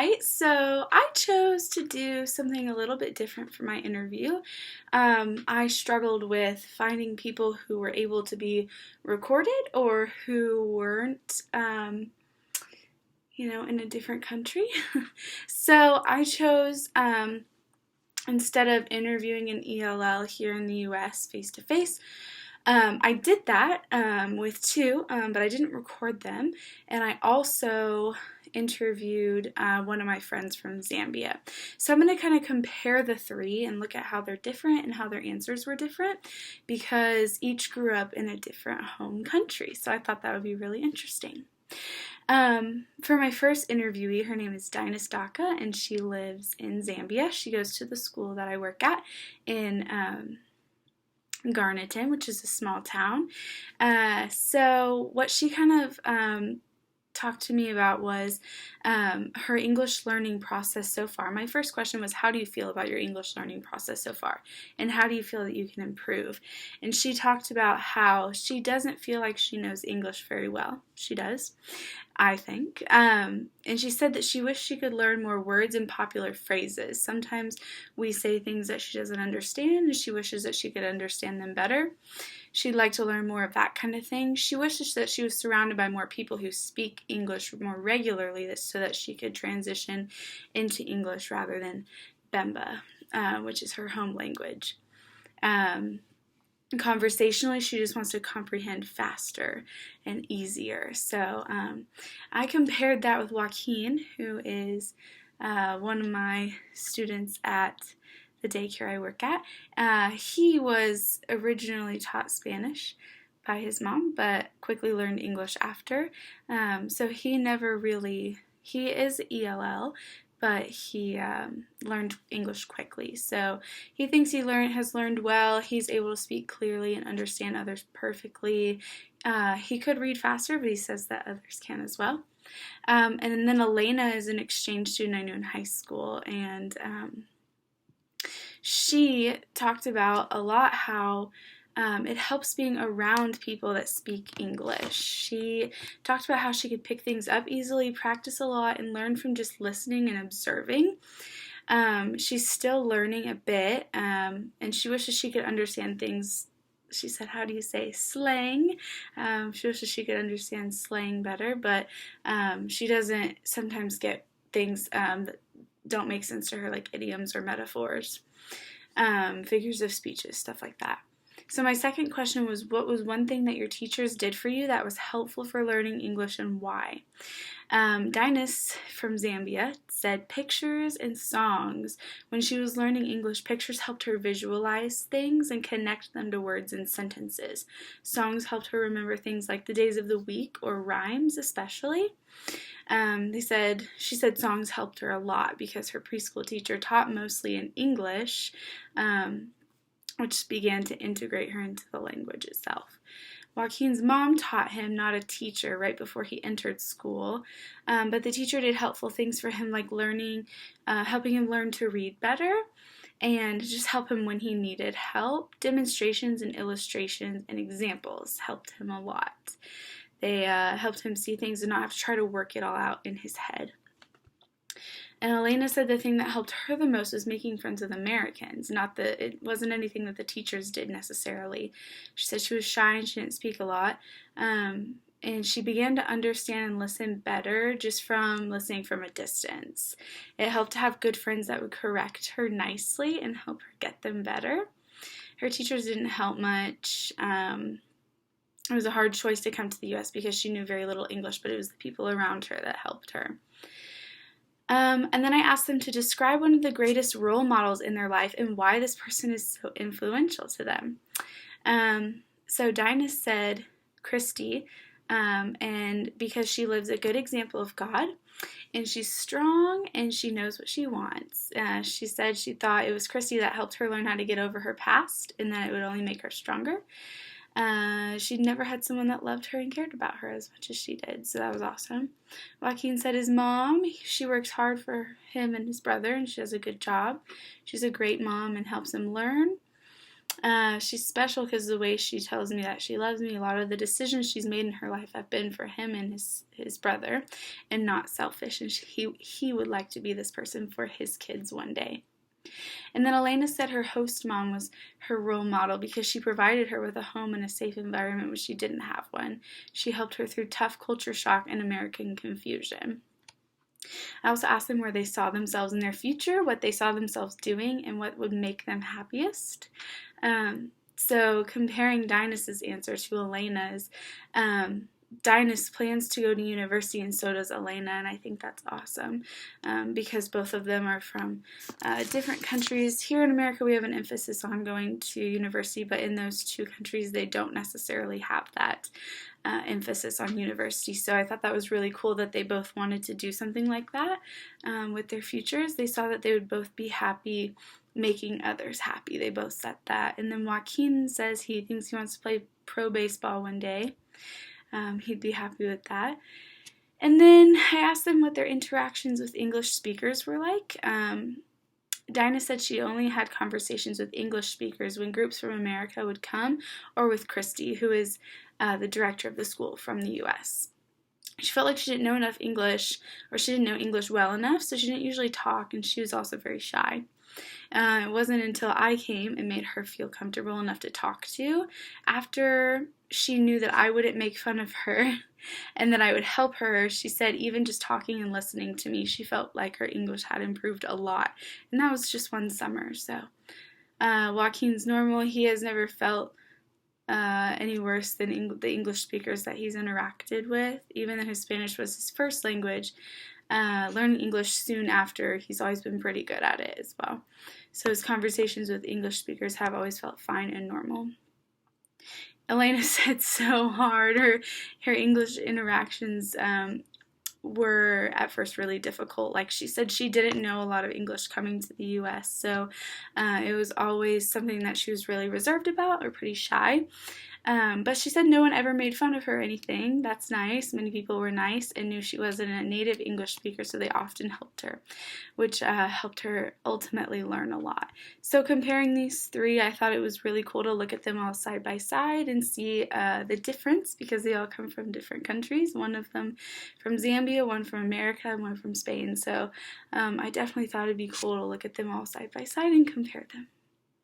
right, so I chose to do something a little bit different for my interview. I struggled with finding people who were able to be recorded or who weren't, in a different country. So I chose, instead of interviewing an ELL here in the US face-to-face, I did that with two, but I didn't record them, and I also interviewed one of my friends from Zambia. So I'm going to kind of compare the three and look at how they're different and how their answers were different, because each grew up in a different home country, so I thought that would be really interesting. For my first interviewee, her name is Dinah Daka, and she lives in Zambia. She goes to the school that I work at in Garnetton, which is a small town. So what she kind of talked to me about was her English learning process so far. My first question was, how do you feel about your English learning process so far? And how do you feel that you can improve? And she talked about how she doesn't feel like she knows English very well. She does, I think. And she said that she wished she could learn more words and popular phrases. Sometimes we say things that she doesn't understand, and she wishes that she could understand them better. She'd like to learn more of that kind of thing. She wishes that she was surrounded by more people who speak English more regularly so that she could transition into English rather than Bemba, which is her home language. Conversationally, she just wants to comprehend faster and easier. So I compared that with Joaquin, who is one of my students at the daycare I work at. He was originally taught Spanish by his mom, but quickly learned English after. So he is ELL, but he learned English quickly. So he thinks he has learned well. He's able to speak clearly and understand others perfectly. He could read faster, but he says that others can as well. And then Elena is an exchange student I knew in high school, and she talked about a lot how it helps being around people that speak English. She talked about how she could pick things up easily, practice a lot, and learn from just listening and observing. She's still learning a bit, and she wishes she could understand things. She said, how do you say slang? She wishes she could understand slang better, but she doesn't sometimes get things that don't make sense to her, like idioms or metaphors, figures of speeches, stuff like that. So my second question was, what was one thing that your teachers did for you that was helpful for learning English, and why? Dinus from Zambia said pictures and songs. When she was learning English, pictures helped her visualize things and connect them to words and sentences. Songs helped her remember things like the days of the week or rhymes especially. She said songs helped her a lot because her preschool teacher taught mostly in English, which began to integrate her into the language itself. Joaquin's mom taught him, not a teacher, right before he entered school, but the teacher did helpful things for him, like helping him learn to read better and just help him when he needed help. Demonstrations and illustrations and examples helped him a lot. They helped him see things and not have to try to work it all out in his head. And Elena said the thing that helped her the most was making friends with Americans. It wasn't anything that the teachers did necessarily. She said she was shy and she didn't speak a lot. And she began to understand and listen better just from listening from a distance. It helped to have good friends that would correct her nicely and help her get them better. Her teachers didn't help much. It was a hard choice to come to the U.S. because she knew very little English, but it was the people around her that helped her. And then I asked them to describe one of the greatest role models in their life and why this person is so influential to them. So Dinah said Christy, and because she lives a good example of God, and she's strong, and she knows what she wants. She said she thought it was Christy that helped her learn how to get over her past, and that it would only make her stronger. She'd never had someone that loved her and cared about her as much as she did, so that was awesome. Joaquin said his mom, she works hard for him and his brother, and she does a good job. She's a great mom and helps him learn. She's special because the way she tells me that she loves me, a lot of the decisions she's made in her life have been for him and his brother, and not selfish. And he would like to be this person for his kids one day. And then Elena said her host mom was her role model because she provided her with a home and a safe environment when she didn't have one. She helped her through tough culture shock and American confusion. I also asked them where they saw themselves in their future, what they saw themselves doing, and what would make them happiest. So comparing Dinah's answer to Elena's, Dinah plans to go to university and so does Elena, and I think that's awesome because both of them are from different countries. Here in America we have an emphasis on going to university, but in those two countries they don't necessarily have that emphasis on university. So I thought that was really cool that they both wanted to do something like that with their futures. They saw that they would both be happy making others happy. They both said that. And then Joaquin says he thinks he wants to play pro baseball one day. He'd be happy with that. And then I asked them what their interactions with English speakers were like. Dinah said she only had conversations with English speakers when groups from America would come, or with Christy, who is the director of the school from the U.S. She felt like she didn't know enough English, or she didn't know English well enough, so she didn't usually talk, and she was also very shy. It wasn't until I came and made her feel comfortable enough to talk to, after she knew that I wouldn't make fun of her and that I would help her. She said even just talking and listening to me, she felt like her English had improved a lot, and that was just one summer. So Joaquin's normal. He has never felt any worse than the English speakers that he's interacted with, even though his Spanish was his first language. Learning English soon after, he's always been pretty good at it as well. So his conversations with English speakers have always felt fine and normal. Elena said so hard. Her English interactions were at first really difficult. Like she said, she didn't know a lot of English coming to the U.S., so it was always something that she was really reserved about or pretty shy. But she said no one ever made fun of her or anything. That's nice. Many people were nice and knew she wasn't a native English speaker, so they often helped her, which helped her ultimately learn a lot. So comparing these three, I thought it was really cool to look at them all side by side and see the difference, because they all come from different countries. One of them from Zambia, one from America, and one from Spain. So I definitely thought it'd be cool to look at them all side by side and compare them.